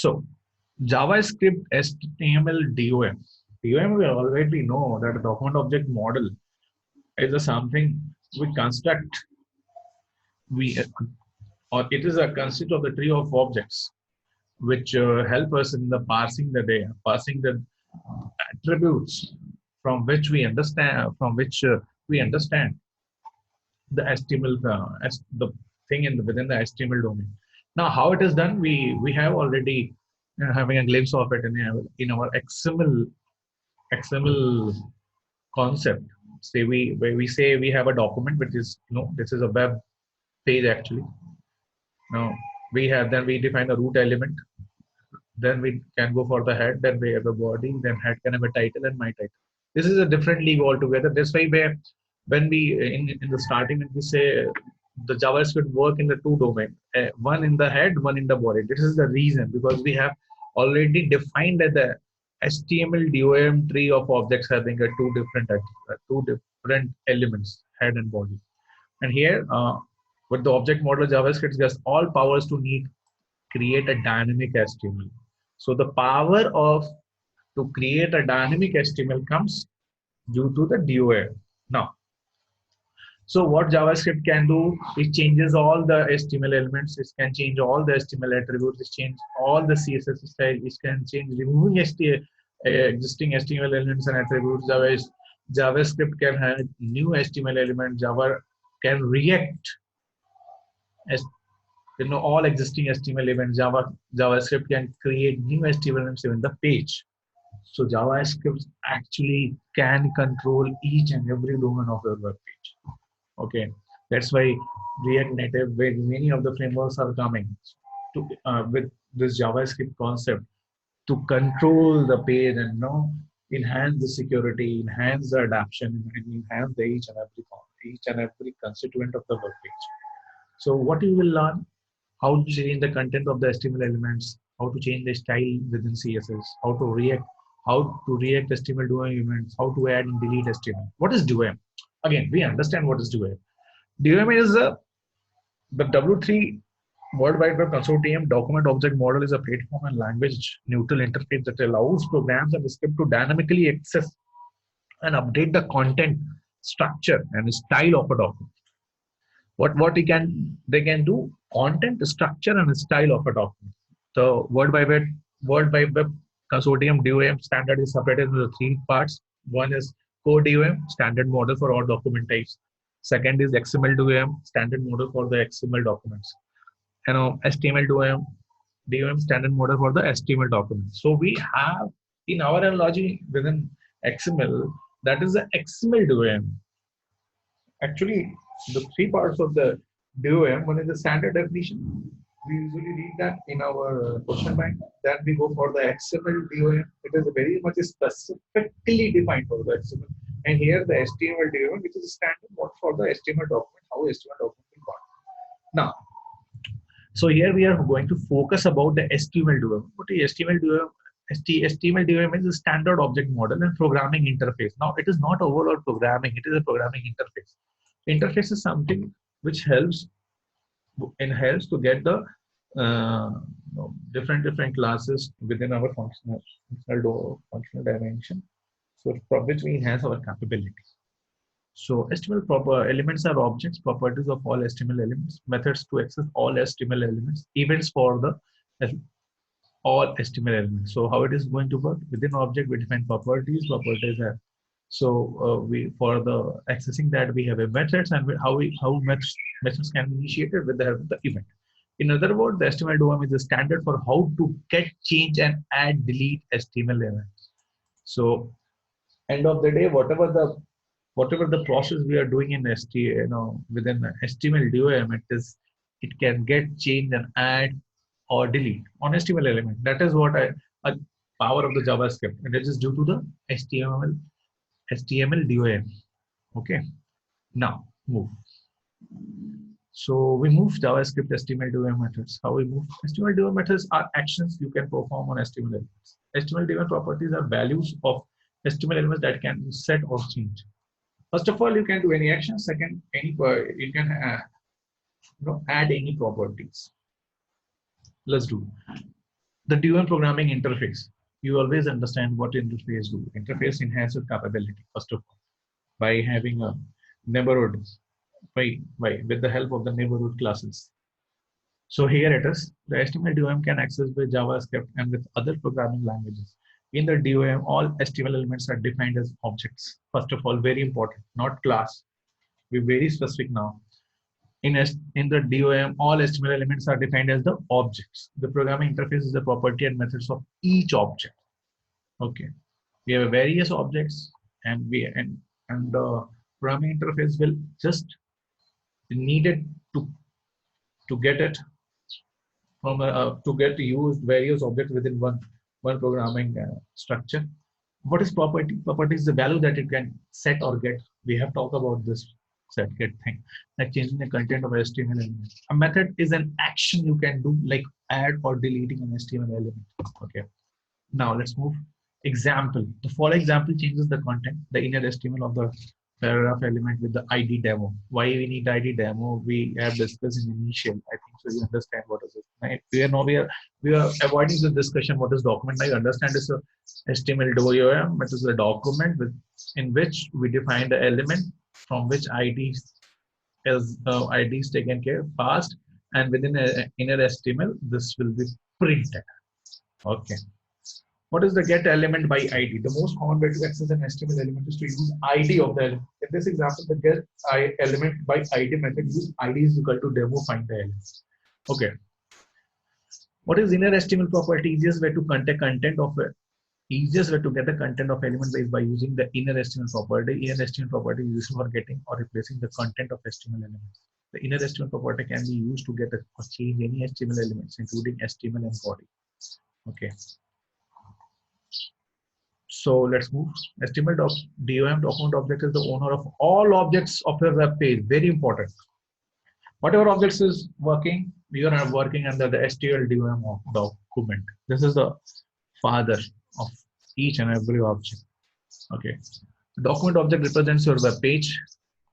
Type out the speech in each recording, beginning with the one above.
So JavaScript HTML DOM. DOM we already know that a document object model is a something we construct. We or it is a consist of the tree of objects which help us in the parsing the data, parsing the attributes from which we understand the HTML, as the thing within the HTML domain. Now, how it is done, we have already having a glimpse of it in our XML concept. Say where we say we have a document which is this is a web page actually. Now we define the root element. Then we can go for the head. Then we have a body. Then head can have a title and my title. This is a different league altogether. This way, where when we in the starting, when we say the JavaScript work in the two domain, one in the head, one in the body. This is the reason because we have already defined that the HTML DOM tree of objects having a two different elements, head and body. And here, with the object model JavaScript gets all powers to create a dynamic HTML. So the power of to create a dynamic HTML comes due to the DOM. Now, so what JavaScript can do, it changes all the HTML elements, it can change all the HTML attributes, it change all the CSS style, it can change removing existing HTML elements and attributes. JavaScript can have new HTML element, Java can react as all existing HTML elements. JavaScript can create new HTML elements in the page. So JavaScript actually can control each and every domain of your web page. Okay, that's why React Native, where many of the frameworks are coming to with this JavaScript concept to control the page and enhance the security, enhance the adaption, and enhance the each and every constituent of the web page. So what you will learn, how to change the content of the HTML elements, how to change the style within CSS, how to react HTML DOM elements, how to add and delete HTML. What is DOM? Again, we understand what is DOM. DOM is the W3 World Wide Web Consortium document object model is a platform and language neutral interface that allows programs and script to dynamically access and update the content, structure, and style of a document. What they can do, content, structure, and style of a document. The World Wide Web Consortium DOM standard is separated into three parts. One is Core DOM, standard model for all document types. Second is XML DOM, standard model for the XML documents. HTML DOM, standard model for the HTML documents. So we have in our analogy within XML, that is the XML DOM. Actually, the three parts of the DOM, one is the standard definition. We usually read that in our question bank. Then we go for the XML DOM. It is very much specifically defined for the XML. And here the HTML DOM, which is a standard model for the HTML document, how HTML document will work. Now, so here we are going to focus about the HTML DOM. What is HTML DOM? HTML DOM is a standard object model and programming interface. Now, it is not overall programming, it is a programming interface. Interface is something which helps to get the different classes within our functional dimension, so from which we enhance our capabilities. So HTML proper elements are objects, properties of all HTML elements, methods to access all HTML elements, events for the all HTML elements. So how it is going to work within object, we define properties. Properties are we for the accessing that we have a methods, and how methods can be initiated with the help of the event. In other words, the HTML DOM is the standard for how to get, change, and add, delete HTML elements. So, end of the day, whatever the process we are doing in within HTML DOM, it can get, change, and add or delete on HTML element. That is what a power of the JavaScript, and it is due to the HTML DOM. Okay, now move. So we move JavaScript HTML DOM methods. How we move? HTML DOM methods are actions you can perform on HTML elements. HTML DOM properties are values of HTML elements that can be set or changed. First of all, you can do any action. Second, you can add any properties. Let's do. The DOM programming interface. You always understand what interface do. Interface enhances capability, first of all, by having a neighborhood, with the help of the neighborhood classes. So here it is. The HTML DOM can access with JavaScript and with other programming languages. In the DOM, all HTML elements are defined as objects. First of all, very important, not class. We're very specific now. In the DOM, all HTML elements are defined as the objects. The programming interface is the property and methods of each object. Okay. We have various objects, and the programming interface will just needed to get it to get to use various objects within one programming structure. What is property? Property is the value that it can set or get. We have talked about this set get thing, like changing the content of HTML element. A method is an action you can do, like add or deleting an HTML element. Okay. Now let's move. Example. The following example changes the content, the inner HTML of the paragraph element with the ID demo. Why we need ID demo? We have discussed in initial. I think so. You understand what is it? Right? We are avoiding the discussion. What is document? I understand it's a HTML DOM. It is a document in which we define the element from which ID is taken care passed, and within inner HTML this will be printed. Okay. What is the get element by ID? The most common way to access an HTML element is to use ID of the element. In this example, the get element by ID method use ID is equal to demo find the element. Okay. What is inner HTML property? Easiest way to get the content of element is by using the inner HTML property. Inner HTML property is used for getting or replacing the content of HTML elements. The inner HTML property can be used to get or change any HTML elements, including HTML and body. Okay. So let's move. HTML DOM document object is the owner of all objects of your web page. Very important. Whatever objects is working, we are working under the HTML DOM document. This is the father of each and every object. Okay. Document object represents your web page.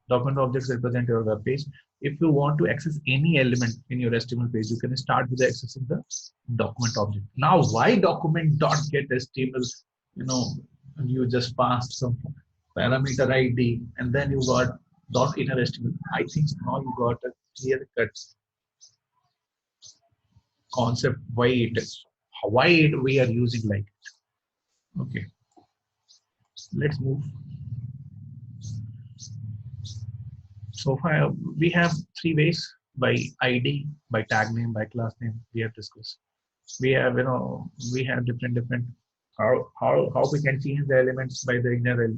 Document objects represent your web page. If you want to access any element in your HTML page, you can start with accessing the document object. Now, why document dot get HTML? You just passed some parameter ID and then you got dot inner HTML. I think now you got a clear cut concept why it is, why we are using like it. Okay, let's move. So far we have three ways: by ID, by tag name, by class name. We have discussed. We have we have different how we can change the elements by the inner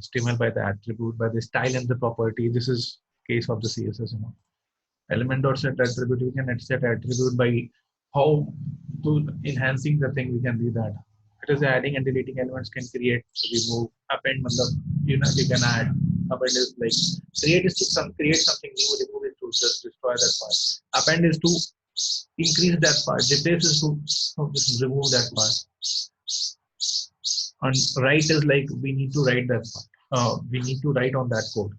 HTML, by the attribute, by the style and the property. This is case of the CSS. Element dot set attribute, we can set attribute by how to enhancing the thing. We can do that. It is adding and deleting elements, can create, remove, append. You can add. Append is like create is to create something new, remove it to just destroy that part. Append is to increase that part. Replace is to just remove that part. And write is like we need to write that part. We need to write on that code.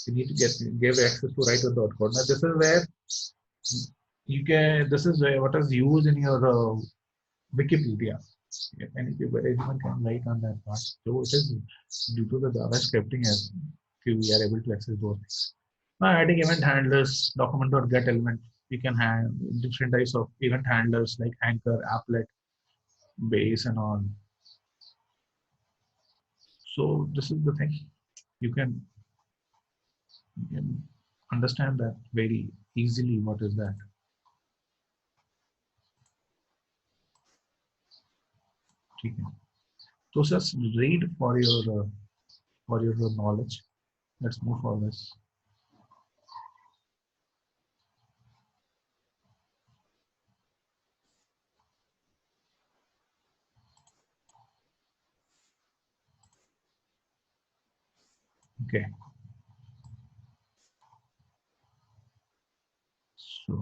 We need to give access to write on that code. Now this is where you can. This is where what is used in your Wikipedia. Anyone can write on that part. So it is due to the Java scripting as we are able to access those things. Now adding event handlers, document.get element. We can have different types of event handlers like anchor, applet, base, and all. So this is the thing. You can understand that very easily. What is that? Okay. So just read for your knowledge. Let's move for this. Okay. So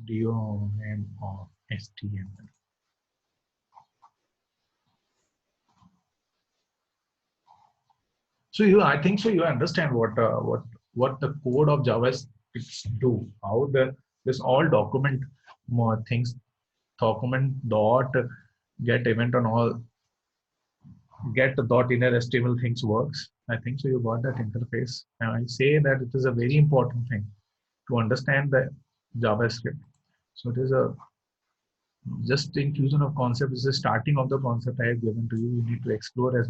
DOM or HTML. So I think so. You understand what the code of JavaScript do. How this all document more things. Document dot get event on all get dot inner HTML things works. I think so. You got that interface, and I say that it is a very important thing to understand the JavaScript. So it is a just inclusion of concept is the starting of the concept I have given to you. You need to explore as